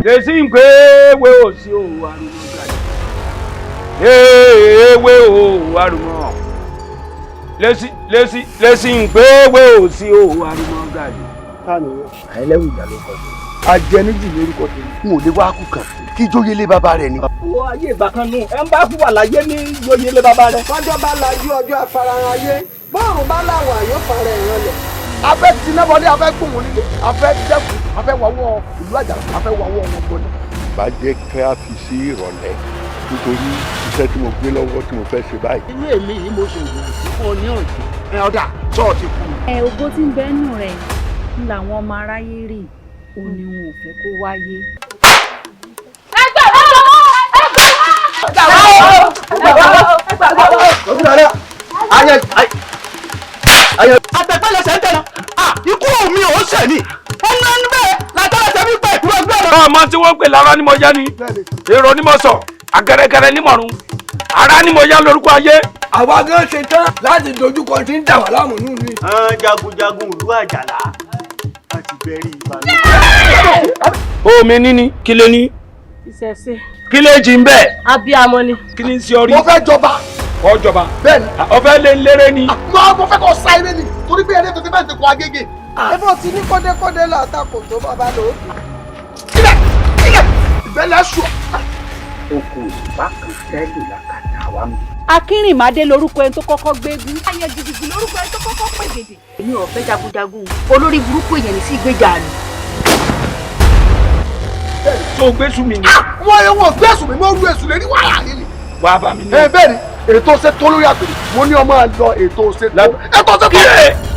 lèsì ń pé ewé ò sí òwò àrùmọ̀ gàdé. Ewé òwò àrùmọ̀. Lèsì ń pé ewé ò sí òwò àrùmọ̀ gàdé. Àìlẹ́wù ìjà ló kọ́ sí. Ajẹnijì lórúkọ tèmi. N ò lè wá kú kan kí jóyélé bàbá rẹ ni. Owó ayé ìgbà kan nù ẹ ń bá fún wa láyé ní jóyélé bàbá rẹ. Fọ́jọ́ bá lajú ọjọ́ afárá ayé bọ́ọ̀rùn bá láwọn àyò fara ẹ̀yàn lẹ̀. A fẹ́ tinẹ́bọlé, a fẹ́ gbóhùn nílé, a fẹ́ dẹ́kun, a fẹ́ wọ́wọ́ ìlú àjàlá, a fẹ́ wọ́wọ́ wọn gbọ́dọ̀. Bá jẹ́ kí a fi sí ìrọ̀lẹ́ nítorí iṣẹ́ tí mo gbé lọ́wọ́ tí mo fẹ́ ṣe báyìí. Inú èmi yìí mo ṣe òògùn fún ọ ní ọ̀jẹ̀. Ọ̀dà ṣọ́ọ̀tì kù. Ògo tí ń bẹ nù rẹ̀ ń làwọn ọmọ aráyé rí ó ní wọn ò fẹ́ kó wáyé. Àtẹ̀pẹ́lẹsẹ̀ ń tẹ̀lé ikú mi ò ṣẹ̀ ni ọ̀nà níbẹ̀ látọ̀lẹsẹ̀ mi pẹ̀ ìwé gbé ọ̀rọ̀. Ọmọ tí wọ́n pè lára ni mo yá ni èrò ni mo sọ àgẹ̀rẹ̀gẹ̀rẹ̀ ni mo rún ara ni mo yá lórúkọ ayé. Àwa gan ṣe tán láti dojúkọ tí ń dà wá láàmú nù ni. Jagunjagun ìlú àjàlá àti bẹ̀rẹ̀ ìbànú. Omi níní kí lè ní. Ìṣẹ̀ṣe. Kí lè jí ń bẹ̀. Abíamọ ni. Kí ni sí orí. Mo fẹ́ jọba. Ọjọba. Bẹ́ẹ̀ni. Ọfẹ́ lé léré ni. Mo fẹ́ kọ́ sa eré ni torí pé eré tó ti bẹ́ẹ̀ ti kọ́ agége. Ẹ̀fọ́ ti ní kọ́dẹ́kọ́dẹ́ látàkùn tó bàbá lòókù. Kílẹ̀ kílẹ̀ ìbẹ́lẹ̀ sùn. Oko òṣùpá kan tẹ́lù lákàtà wa mi. Akínrìnmádé lorúkọ ẹni tó kọ́kọ́ gbégún. Ayé gidigidi lorúkọ ẹni tó kọ́kọ́ pègèdè. Èmi ò fẹ́ jagunjagun. Olórí burúkú èèyàn ní sí gbéjà ni. Tó gbé sùn mi ni. Wọ́n gbé èsù mi, mo rú èsù lérí wàhálà yìí ni. Wàá bá mi ní. Bẹ́ẹ̀ni, ètò ṣe tó lórí àpèrè, mo ní ọmọ àlọ́ ètò ṣe tó. Ètò ṣe tó.